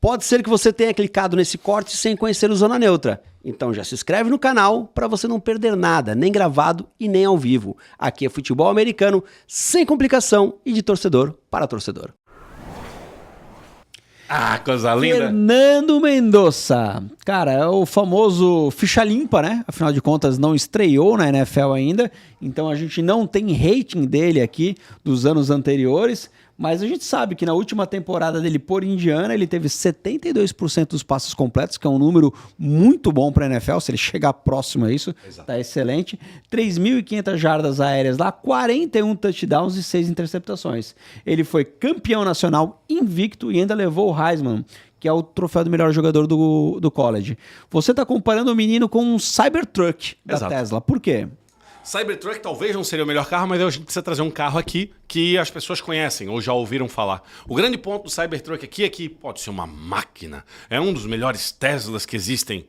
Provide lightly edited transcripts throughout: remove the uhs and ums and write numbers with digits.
Pode ser que você tenha clicado nesse corte sem conhecer o Zona Neutra. Então já se inscreve no canal para você não perder nada, nem gravado e nem ao vivo. Aqui é futebol americano, sem complicação e de torcedor para torcedor. Ah, coisa linda. Fernando Mendonça. Cara, é o famoso ficha limpa, né? Afinal de contas, não estreou na NFL ainda. Então a gente não tem rating dele aqui dos anos anteriores. Mas a gente sabe que na última temporada dele por Indiana, ele teve 72% dos passes completos, que é um número muito bom para a NFL. Se ele chegar próximo a isso, tá excelente. 3.500 jardas aéreas lá, 41 touchdowns e 6 interceptações. Ele foi campeão nacional invicto e ainda levou o Heisman, que é o troféu do melhor jogador do college. Você está comparando o menino com um Cybertruck da Tesla. Por quê? Cybertruck talvez não seria o melhor carro, mas a gente precisa trazer um carro aqui que as pessoas conhecem ou já ouviram falar. O grande ponto do Cybertruck aqui é que pode ser uma máquina. É um dos melhores Teslas que existem.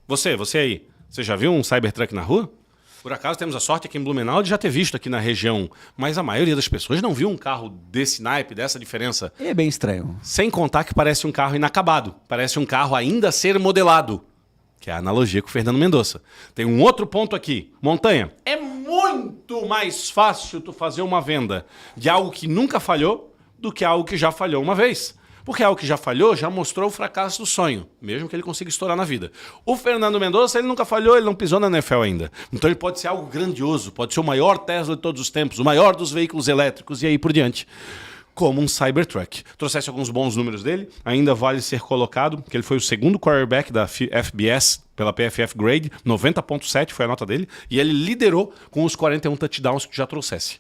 Você aí, você já viu um Cybertruck na rua? Por acaso temos a sorte aqui em Blumenau de já ter visto aqui na região, mas a maioria das pessoas não viu um carro desse naipe, dessa diferença. É bem estranho. Sem contar que parece um carro inacabado, parece um carro ainda a ser modelado. Que é a analogia com o Fernando Mendonça. Tem um outro ponto aqui. Montanha, é muito mais fácil tu fazer uma venda de algo que nunca falhou do que algo que já falhou uma vez. Porque algo que já falhou já mostrou o fracasso do sonho, mesmo que ele consiga estourar na vida. O Fernando Mendonça, ele nunca falhou, ele não pisou na NFL ainda. Então ele pode ser algo grandioso, pode ser o maior Tesla de todos os tempos, o maior dos veículos elétricos e aí por diante. Como um Cybertruck. Trouxesse alguns bons números dele, ainda vale ser colocado, que ele foi o segundo quarterback da FBS pela PFF Grade, 90.7 foi a nota dele, e ele liderou com os 41 touchdowns que já trouxesse.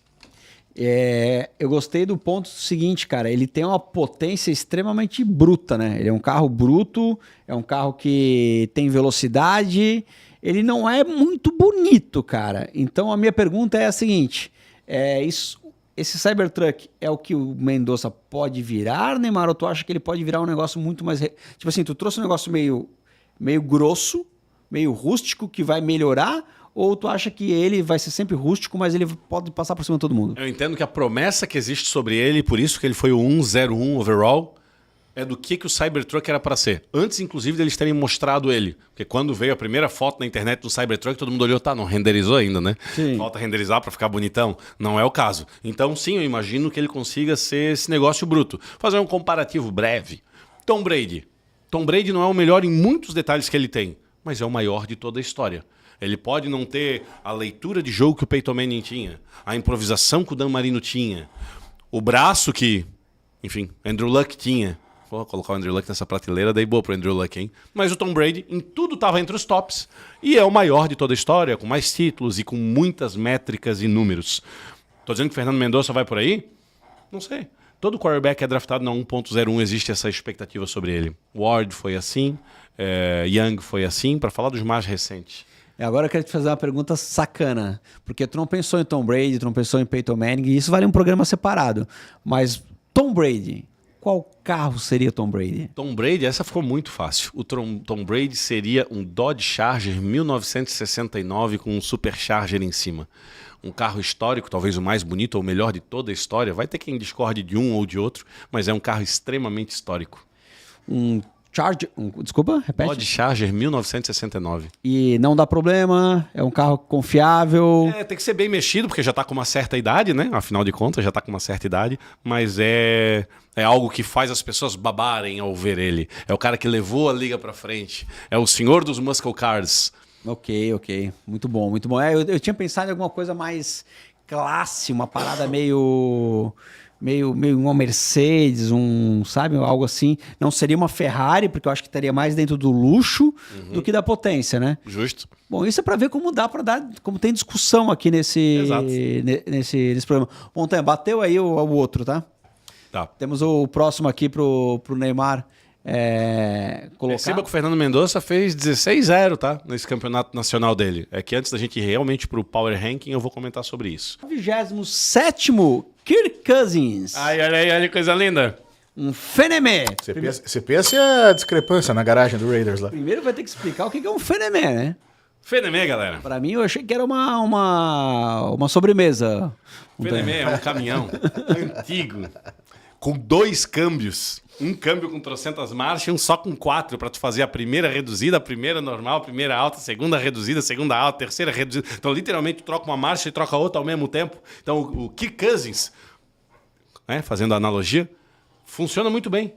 Eu gostei do ponto seguinte, cara, ele tem uma potência extremamente bruta, né? Ele é um carro bruto, é um carro que tem velocidade, ele não é muito bonito, cara. Então a minha pergunta é a seguinte, esse Cybertruck é o que o Mendonça pode virar, Neymar? Ou tu acha que ele pode virar um negócio muito mais... Tipo assim, tu trouxe um negócio meio grosso, meio rústico, que vai melhorar? Ou tu acha que ele vai ser sempre rústico, mas ele pode passar por cima de todo mundo? Eu entendo que a promessa que existe sobre ele, por isso que ele foi o 101 overall, é do que o Cybertruck era para ser. Antes, inclusive, deles terem mostrado ele. Porque quando veio a primeira foto na internet do Cybertruck, todo mundo olhou, tá, não renderizou ainda, né? Sim. Falta renderizar para ficar bonitão. Não é o caso. Então, sim, eu imagino que ele consiga ser esse negócio bruto. Fazer um comparativo breve. Tom Brady. Tom Brady não é o melhor em muitos detalhes que ele tem, mas é o maior de toda a história. Ele pode não ter a leitura de jogo que o Peyton Manning tinha, a improvisação que o Dan Marino tinha, o braço que, enfim, Andrew Luck tinha. Vou colocar o Andrew Luck nessa prateleira, dei boa pro Andrew Luck, hein? Mas o Tom Brady em tudo estava entre os tops e é o maior de toda a história, com mais títulos e com muitas métricas e números. Tô dizendo que o Fernando Mendonça vai por aí? Não sei. Todo quarterback é draftado na 1.01, existe essa expectativa sobre ele. Ward foi assim, Young foi assim, para falar dos mais recentes. Agora eu quero te fazer uma pergunta sacana, porque tu não pensou em Tom Brady, tu não pensou em Peyton Manning, e isso vale um programa separado. Mas Tom Brady, qual carro seria Tom Brady? Tom Brady, essa ficou muito fácil. O Tom Brady seria um Dodge Charger 1969 com um Supercharger em cima. Um carro histórico, talvez o mais bonito ou o melhor de toda a história. Vai ter quem discorde de um ou de outro, mas é um carro extremamente histórico. Desculpa, repete. Dodge Charger 1969. E não dá problema, é um carro confiável. Tem que ser bem mexido, porque já está com uma certa idade, né? Afinal de contas, já está com uma certa idade. Mas é algo que faz as pessoas babarem ao ver ele. É o cara que levou a liga para frente. É o senhor dos muscle cars. Ok. Muito bom, muito bom. Eu tinha pensado em alguma coisa mais classe, uma parada meio uma Mercedes, sabe, algo assim. Não seria uma Ferrari, porque eu acho que estaria mais dentro do luxo do que da potência, né? Justo. Bom, isso é para ver como dá para dar, como tem discussão aqui nesse programa. Montanha, bateu aí o outro, tá? Tá. Temos o próximo aqui pro Neymar colocar. Perceba que o Fernando Mendonça fez 16-0, tá? Nesse campeonato nacional dele. É que antes da gente ir realmente pro Power Ranking, eu vou comentar sobre isso. 27º, Kirk Cousins. Ai, olha que coisa linda. Um fenemé. Você pensa a discrepância na garagem do Raiders lá. Primeiro vai ter que explicar o que é um fenemé, né? Fenemé, galera. Pra mim, eu achei que era uma sobremesa. Fenemé é um caminhão antigo, com 2 câmbios. Um câmbio com 300 marchas e um só com 4 para tu fazer a primeira reduzida, a primeira normal, a primeira alta, a segunda reduzida, a segunda alta, a terceira reduzida. Então, literalmente, tu troca uma marcha e troca outra ao mesmo tempo. Então, o Kirk Cousins, né, fazendo a analogia, funciona muito bem.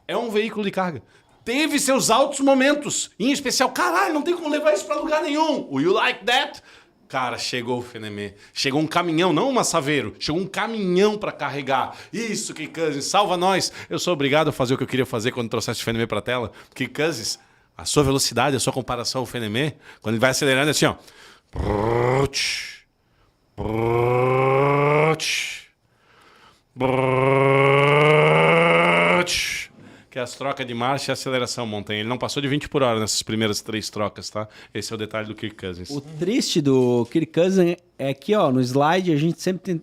É um veículo de carga. Teve seus altos momentos. Em especial, caralho, não tem como levar isso para lugar nenhum. O You Like That? Cara, chegou o Fenemê. Chegou um caminhão, não um massaveiro. Chegou um caminhão para carregar. Isso, Kirk Cousins, salva nós. Eu sou obrigado a fazer o que eu queria fazer quando trouxesse o Fenemê para a tela. Kirk Cousins, a sua velocidade, a sua comparação ao Fenemê, quando ele vai acelerando, é assim, ó. Que é as trocas de marcha e aceleração, Montanha. Ele não passou de 20 por hora nessas primeiras 3 trocas, tá? Esse é o detalhe do Kirk Cousins. O triste do Kirk Cousins é que, ó, no slide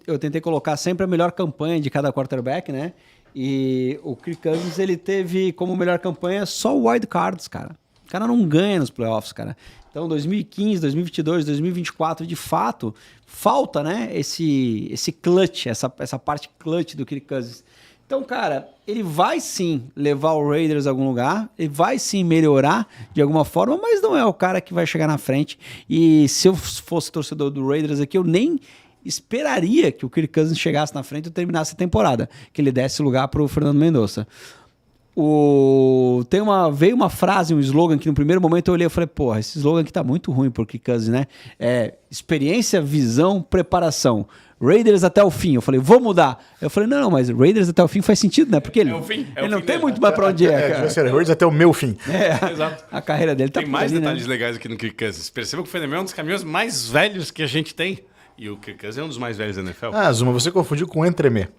eu tentei colocar sempre a melhor campanha de cada quarterback, né? E o Kirk Cousins, ele teve como melhor campanha só o wild cards, cara. O cara não ganha nos playoffs, cara. Então, 2015, 2022, 2024, de fato, falta, né, esse clutch, essa parte clutch do Kirk Cousins. Então, cara, ele vai sim levar o Raiders a algum lugar, ele vai sim melhorar de alguma forma, mas não é o cara que vai chegar na frente. E se eu fosse torcedor do Raiders aqui, eu nem esperaria que o Kirk Cousins chegasse na frente e terminasse a temporada, que ele desse lugar para o Fernando Mendonça. Veio uma frase, um slogan que no primeiro momento eu olhei e falei, porra, esse slogan aqui tá muito ruim pro Kirk Cousins, né? É experiência, visão, preparação. Raiders até o fim. Eu falei, vou mudar. Eu falei, não, mas Raiders até o fim faz sentido, né? Porque ele não tem muito mais pra onde ir. Raiders até o meu fim. Exato. A carreira dele tá Tem mais ali, detalhes né? legais aqui no Kirk Cousins. Perceba que o Fenemê é um dos caminhões mais velhos que a gente tem. E o Kirk Cousins é um dos mais velhos da NFL. Ah, Zuma, você confundiu com o Entremê.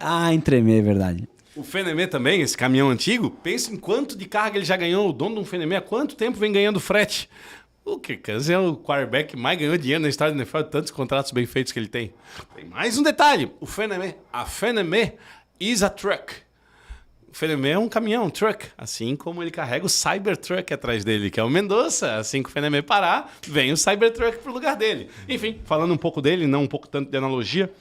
Ah, Entremê, é verdade. O Fenemê também, esse caminhão antigo, pensa em quanto de carga ele já ganhou. O dono de um Fenemê há quanto tempo vem ganhando frete? O Kirk Cousins é o quarterback que mais ganhou dinheiro na história do NFL, de tantos contratos bem feitos que ele tem. Tem mais um detalhe. O Fenemê, a Fenemê is a truck. O Fenemê é um caminhão, um truck. Assim como ele carrega o Cybertruck atrás dele, que é o Mendonça. Assim que o Fenemê parar, vem o Cybertruck pro lugar dele. Enfim, falando um pouco dele, não um pouco tanto de analogia.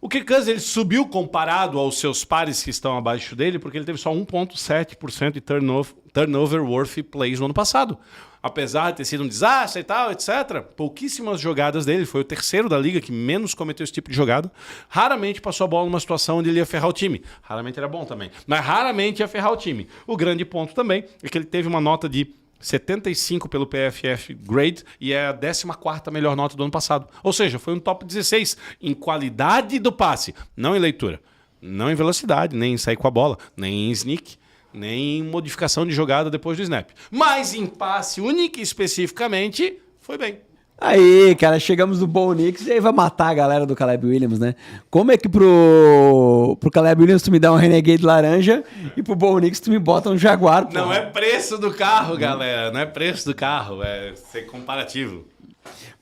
O Kirk Cousins, ele subiu comparado aos seus pares que estão abaixo dele, porque ele teve só 1,7% de turnover worthy plays no ano passado. Apesar de ter sido um desastre e tal, etc., pouquíssimas jogadas dele, foi o terceiro da liga que menos cometeu esse tipo de jogada, raramente passou a bola numa situação onde ele ia ferrar o time. Raramente era bom também, mas raramente ia ferrar o time. O grande ponto também é que ele teve uma nota de 75 pelo PFF Grade e é a 14ª melhor nota do ano passado. Ou seja, foi um top 16 em qualidade do passe, não em leitura, não em velocidade, nem em sair com a bola, nem em sneak, nem em modificação de jogada depois do snap. Mas em passe único especificamente, foi bem. Aí, cara, chegamos no Bo Nix e aí vai matar a galera do Caleb Williams, né? Como é que pro Caleb Williams tu me dá um Renegade laranja e pro Bo Nix tu me bota um Jaguar? Não é preço do carro, galera. Não é preço do carro. É ser comparativo.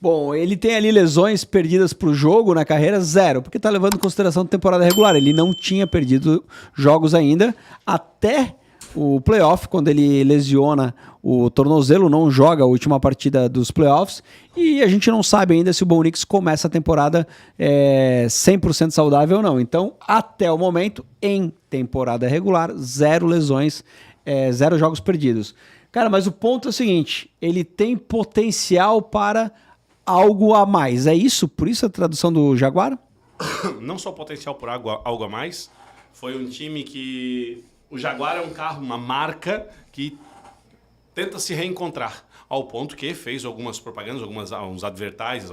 Bom, ele tem ali lesões perdidas pro jogo na carreira, 0, porque tá levando em consideração a temporada regular. Ele não tinha perdido jogos ainda até o playoff, quando ele lesiona o tornozelo, não joga a última partida dos playoffs, e a gente não sabe ainda se o Bo Nix começa a temporada 100% saudável ou não. Então, até o momento, em temporada regular, 0 lesões, 0 jogos perdidos. Cara, mas o ponto é o seguinte, ele tem potencial para algo a mais, é isso? Por isso a tradução do Jaguar? Não só potencial por algo a mais, foi um time que... O Jaguar é um carro, uma marca que tenta se reencontrar, ao ponto que fez algumas propagandas, alguns advertises,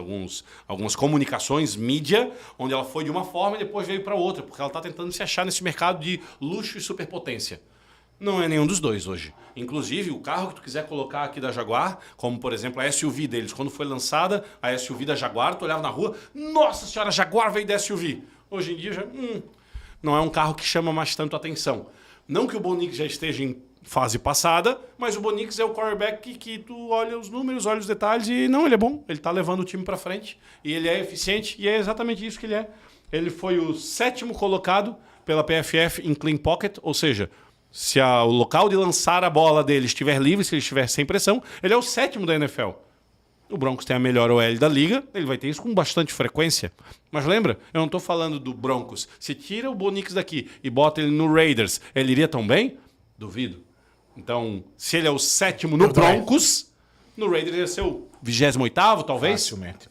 algumas comunicações, mídia, onde ela foi de uma forma e depois veio para outra, porque ela está tentando se achar nesse mercado de luxo e superpotência. Não é nenhum dos dois hoje. Inclusive, o carro que tu quiser colocar aqui da Jaguar, como por exemplo a SUV deles, quando foi lançada a SUV da Jaguar, tu olhava na rua, nossa senhora, a Jaguar veio da SUV. Hoje em dia já não é um carro que chama mais tanto atenção. Não que o Bo Nix já esteja em fase passada, mas o Bo Nix é o quarterback que tu olha os números, olha os detalhes e não, ele é bom. Ele tá levando o time para frente e ele é eficiente e é exatamente isso que ele é. Ele foi o 7º colocado pela PFF em clean pocket, ou seja, se o local de lançar a bola dele estiver livre, se ele estiver sem pressão, ele é o 7º da NFL. O Broncos tem a melhor OL da liga, ele vai ter isso com bastante frequência. Mas lembra, eu não estou falando do Broncos. Se tira o Bo Nix daqui e bota ele no Raiders, ele iria tão bem? Duvido. Então, se ele é o 7º no Broncos, no Raiders ia ser o 28º, talvez? Facilmente.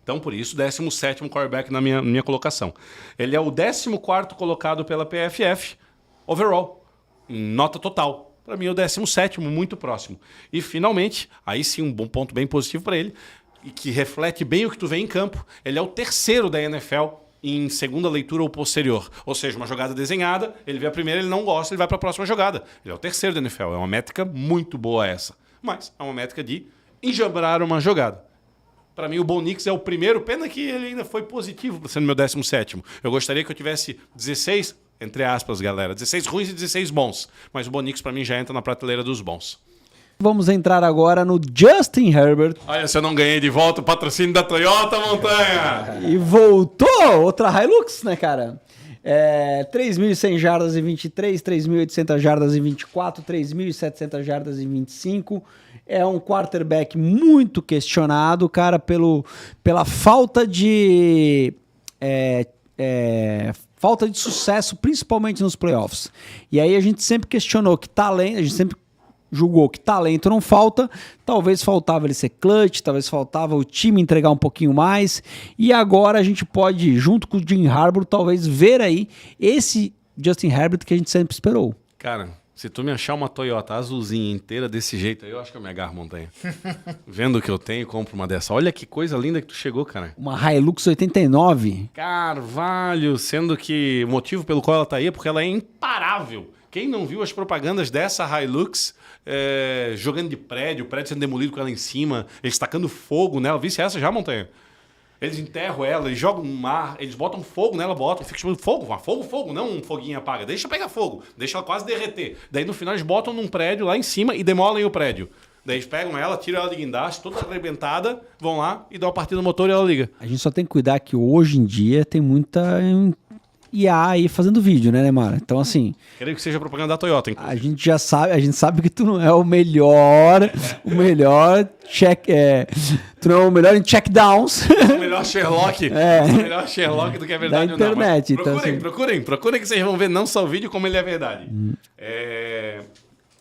Então, por isso, 17º quarterback na minha colocação. Ele é o 14º colocado pela PFF, overall, em nota total. Para mim, é o 17º, muito próximo. E, finalmente, aí sim, um bom ponto bem positivo para ele, e que reflete bem o que tu vê em campo. Ele é o 3º da NFL em segunda leitura ou posterior. Ou seja, uma jogada desenhada, ele vê a primeira, ele não gosta, ele vai para a próxima jogada. Ele é o 3º da NFL. É uma métrica muito boa essa. Mas é uma métrica de enjambrar uma jogada. Para mim, o Bo Nix é o primeiro. Pena que ele ainda foi positivo sendo meu 17º. Eu gostaria que eu tivesse 16, entre aspas, galera. 16 ruins e 16 bons. Mas o Bo Nix, para mim, já entra na prateleira dos bons. Vamos entrar agora no Justin Herbert. Olha, se eu não ganhei de volta o patrocínio da Toyota Montanha. E voltou outra Hilux, né, cara? 3.100 jardas em 23, 3.800 jardas em 24, 3.700 jardas em 25. É um quarterback muito questionado, cara, pela falta de falta de sucesso, principalmente nos playoffs. E aí a gente sempre questionou que talento, a gente sempre julgou que talento não falta, talvez faltava ele ser clutch, talvez faltava o time entregar um pouquinho mais, e agora a gente pode, junto com o Jim Harbaugh, talvez ver aí esse Justin Herbert que a gente sempre esperou. Cara, se tu me achar uma Toyota azulzinha inteira desse jeito aí, eu acho que eu me agarro montanha. Vendo o que eu tenho, compro uma dessa. Olha que coisa linda que tu chegou, cara. Uma Hilux 89. Carvalho, sendo que o motivo pelo qual ela tá aí é porque ela é imparável. Quem não viu as propagandas dessa Hilux jogando de prédio, o prédio sendo demolido com ela em cima, eles tacando fogo nela, visse essa já, montanha? Eles enterram ela, eles jogam no mar, eles botam fogo nela, fica chamando fogo, não um foguinho apaga, deixa pegar fogo, deixa ela quase derreter. Daí no final eles botam num prédio lá em cima e demolem o prédio. Daí eles pegam ela, tiram ela de guindaste, toda arrebentada, vão lá e dão a partida no motor e ela liga. A gente só tem que cuidar que hoje em dia tem muita IA aí fazendo vídeo, né, Neymar? Então, assim... Creio que seja propaganda da Toyota, inclusive. A gente sabe que tu não é o melhor check... tu não é o melhor em checkdowns. O melhor Sherlock. O melhor Sherlock do que é verdade da internet. Ou não. Mas procurem que vocês vão ver não só o vídeo, como ele é verdade.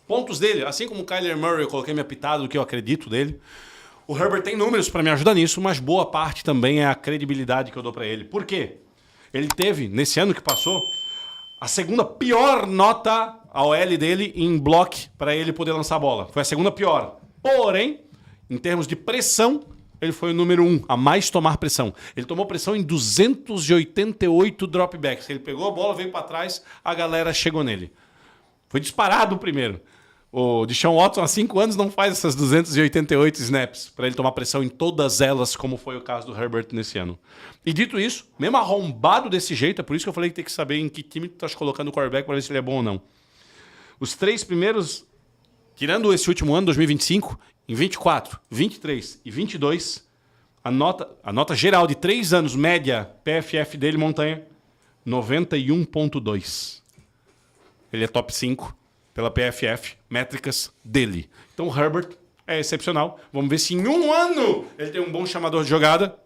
Pontos dele, assim como o Kyler Murray, eu coloquei minha pitada do que eu acredito dele. O Herbert tem números para me ajudar nisso, mas boa parte também é a credibilidade que eu dou para ele. Por quê? Ele teve, nesse ano que passou, a segunda pior nota a OL dele em block para ele poder lançar a bola. Foi a segunda pior. Porém, em termos de pressão, ele foi o número 1 a mais tomar pressão. Ele tomou pressão em 288 dropbacks. Ele pegou a bola, veio para trás, a galera chegou nele. Foi disparado o primeiro. O Deshaun Watson, há 5 anos, não faz essas 288 snaps para ele tomar pressão em todas elas, como foi o caso do Herbert nesse ano. E dito isso, mesmo arrombado desse jeito, é por isso que eu falei que tem que saber em que time tu estás colocando o quarterback para ver se ele é bom ou não. Os 3 primeiros, tirando esse último ano, 2025, em 24, 23 e 22, a nota geral de 3 anos, média PFF dele, montanha, 91.2. Ele é top 5 pela PFF, métricas dele. Então o Herbert é excepcional. Vamos ver se em um ano ele tem um bom chamador de jogada.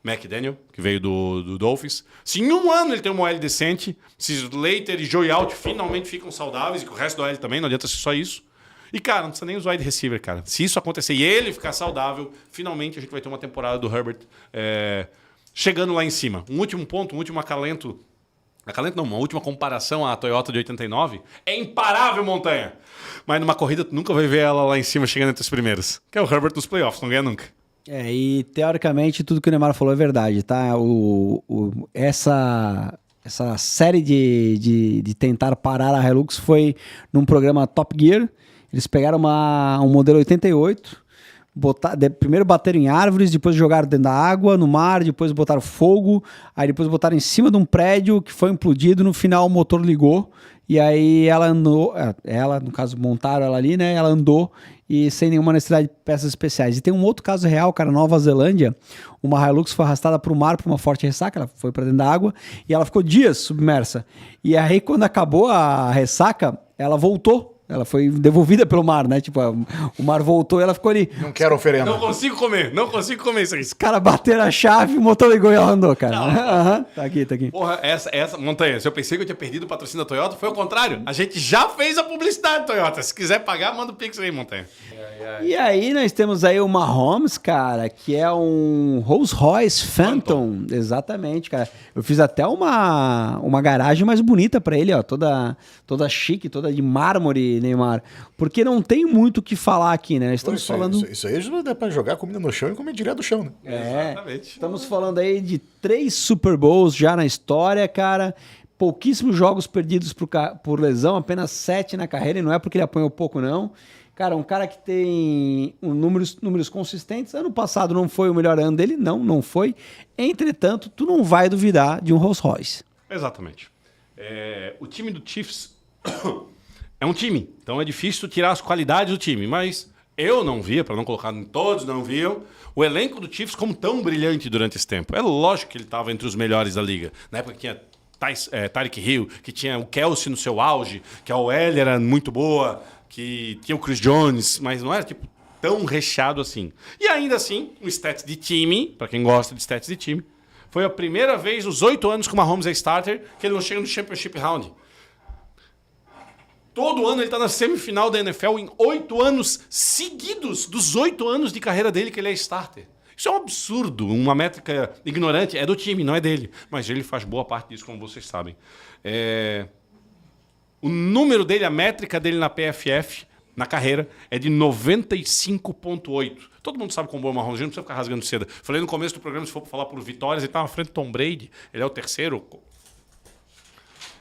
McDaniel, que veio do Dolphins. Se em um ano ele tem uma OL decente, se Slater e Joey Alt finalmente ficam saudáveis, e que o resto da OL também, não adianta ser só isso. E, cara, não precisa nem usar wide receiver, cara. Se isso acontecer e ele ficar saudável, finalmente a gente vai ter uma temporada do Herbert chegando lá em cima. Um último ponto, um último acalento. Acalento não, uma última comparação à Toyota de 89. É imparável, montanha! Mas numa corrida tu nunca vai ver ela lá em cima chegando entre os primeiros. Que é o Herbert nos playoffs, não ganha nunca. E teoricamente tudo que o Neymar falou é verdade, tá? Essa série de tentar parar a Hilux foi num programa Top Gear. Eles pegaram um modelo 88, primeiro bateram em árvores, depois jogaram dentro da água, no mar, depois botaram fogo, aí depois botaram em cima de um prédio que foi implodido, no final o motor ligou, e aí ela andou, no caso montaram ela ali, né, ela andou e sem nenhuma necessidade de peças especiais. E tem um outro caso real, cara, Nova Zelândia, uma Hilux foi arrastada para o mar por uma forte ressaca, ela foi para dentro da água e ela ficou dias submersa. E aí quando acabou a ressaca, ela voltou Ela foi devolvida pelo mar, né? Tipo, o mar voltou e ela ficou ali. Não quero oferenda. Não consigo comer isso aí. Os caras bateram a chave, o motor ligou e ela andou, cara. Aham, tá aqui. Porra, essa montanha, se eu pensei que eu tinha perdido o patrocínio da Toyota, foi o contrário. A gente já fez a publicidade, Toyota. Se quiser pagar, manda o Pix aí, montanha. E aí nós temos aí o Mahomes, cara, que é um Rolls Royce Phantom. Exatamente, cara. Eu fiz até uma garagem mais bonita pra ele, ó, toda chique, toda de mármore, Neymar. Porque não tem muito o que falar aqui, né? Estamos falando... Isso aí já dá pra jogar comida no chão e comer direto do chão, né? Exatamente. Estamos falando aí de 3 Super Bowls já na história, cara. Pouquíssimos jogos perdidos por lesão, apenas 7 na carreira, e não é porque ele apanhou pouco, não. Cara, um cara que tem números consistentes. Ano passado não foi o melhor ano dele, não foi. Entretanto, tu não vai duvidar de um Rolls Royce. Exatamente. O time do Chiefs é um time, então é difícil tirar as qualidades do time, mas eu não via, para não colocar em todos, não viam, o elenco do Chiefs como tão brilhante durante esse tempo. É lógico que ele estava entre os melhores da liga. Na época que tinha Tyreek Hill, que tinha o Kelce no seu auge, que a OL era muito boa, que tinha o Chris Jones, mas não era tipo tão recheado assim. E ainda assim, o stats de time, para quem gosta de stats de time, foi a primeira vez nos 8 anos que o Mahomes é starter que ele não chega no Championship Round. Todo ano ele está na semifinal da NFL em 8 anos seguidos dos 8 anos de carreira dele que ele é starter. Isso é um absurdo, uma métrica ignorante. É do time, não é dele. Mas ele faz boa parte disso, como vocês sabem. O número dele, a métrica dele na PFF, na carreira, é de 95,8. Todo mundo sabe como o Mahomes, não precisa ficar rasgando seda. Falei no começo do programa, se for falar por vitórias, ele está na frente do Tom Brady. Ele é o terceiro.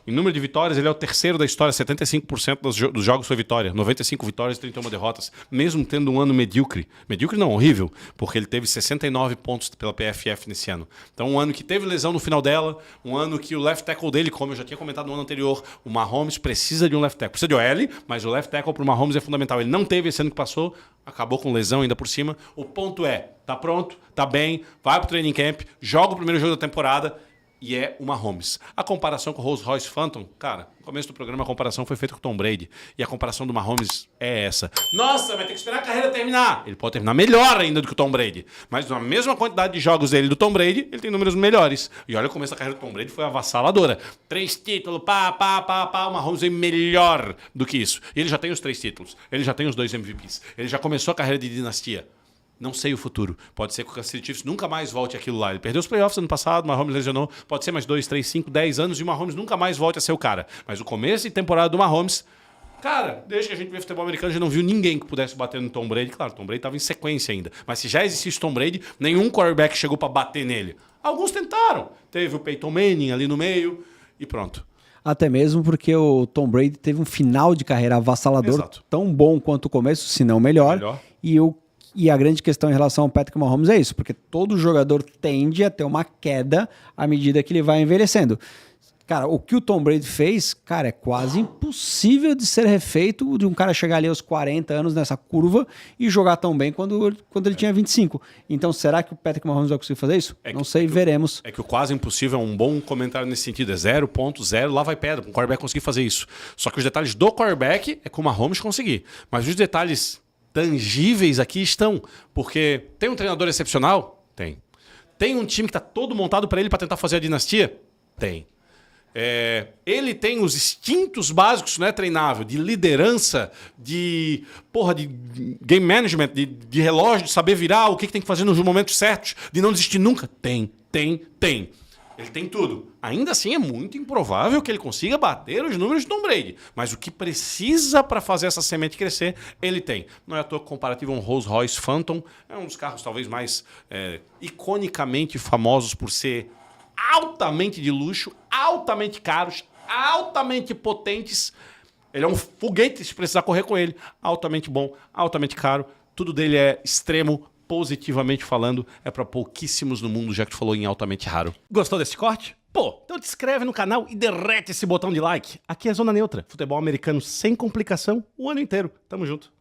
Em número de vitórias, ele é o terceiro da história. 75% dos jogos foi vitória. 95 vitórias e 31 derrotas. Mesmo tendo um ano medíocre. Medíocre não, horrível. Porque ele teve 69 pontos pela PFF nesse ano. Então, um ano que teve lesão no final dela. Um ano que o left tackle dele, como eu já tinha comentado no ano anterior, o Mahomes precisa de um left tackle. Precisa de OL, mas o left tackle para o Mahomes é fundamental. Ele não teve esse ano que passou. Acabou com lesão ainda por cima. O ponto é, tá pronto, tá bem, vai pro training camp, joga o primeiro jogo da temporada. E é o Mahomes. A comparação com o Rolls Royce Phantom, cara, no começo do programa a comparação foi feita com o Tom Brady. E a comparação do Mahomes é essa. Nossa, vai ter que esperar a carreira terminar. Ele pode terminar melhor ainda do que o Tom Brady. Mas na mesma quantidade de jogos dele do Tom Brady, ele tem números melhores. E olha, o começo da carreira do Tom Brady foi avassaladora. 3 títulos, o Mahomes é melhor do que isso. E ele já tem os 3 títulos. Ele já tem os 2 MVPs. Ele já começou a carreira de dinastia. Não sei o futuro. Pode ser que o Kansas City Chiefs nunca mais volte aquilo lá. Ele perdeu os playoffs ano passado, o Mahomes lesionou. Pode ser mais 2, 3, 5, 10 anos e o Mahomes nunca mais volte a ser o cara. Mas o começo de temporada do Mahomes... Cara, desde que a gente vê futebol americano, a gente não viu ninguém que pudesse bater no Tom Brady. Claro, o Tom Brady estava em sequência ainda. Mas se já existisse Tom Brady, nenhum quarterback chegou para bater nele. Alguns tentaram. Teve o Peyton Manning ali no meio e pronto. Até mesmo porque o Tom Brady teve um final de carreira avassalador. Exato. Tão bom quanto o começo, se não melhor. E a grande questão em relação ao Patrick Mahomes é isso, porque todo jogador tende a ter uma queda à medida que ele vai envelhecendo. Cara, o que o Tom Brady fez, cara, é quase impossível de ser refeito, de um cara chegar ali aos 40 anos nessa curva e jogar tão bem quando ele tinha 25. Então, será que o Patrick Mahomes vai conseguir fazer isso? Não sei, veremos. É que o quase impossível é um bom comentário nesse sentido. É 0.0, lá vai pedra, para um quarterback conseguir fazer isso. Só que os detalhes do quarterback é com o Mahomes conseguir. Mas os detalhes tangíveis aqui estão, porque tem um treinador excepcional? Tem. Tem um time que está todo montado para ele para tentar fazer a dinastia? Tem. Ele tem os instintos básicos, não é treinável, de liderança, de game management, de relógio, de saber virar, o que tem que fazer nos momentos certos, de não desistir nunca? Tem. Ele tem tudo. Ainda assim, é muito improvável que ele consiga bater os números de Tom Brady. Mas o que precisa para fazer essa semente crescer, ele tem. Não é à toa que comparativo a um Rolls Royce Phantom. É um dos carros talvez mais iconicamente famosos por ser altamente de luxo, altamente caros, altamente potentes. Ele é um foguete se precisar correr com ele. Altamente bom, altamente caro. Tudo dele é extremo. Positivamente falando, é para pouquíssimos no mundo, já que tu falou em altamente raro. Gostou desse corte? Pô, então te inscreve no canal e derrete esse botão de like. Aqui é Zona Neutra, futebol americano sem complicação o ano inteiro. Tamo junto.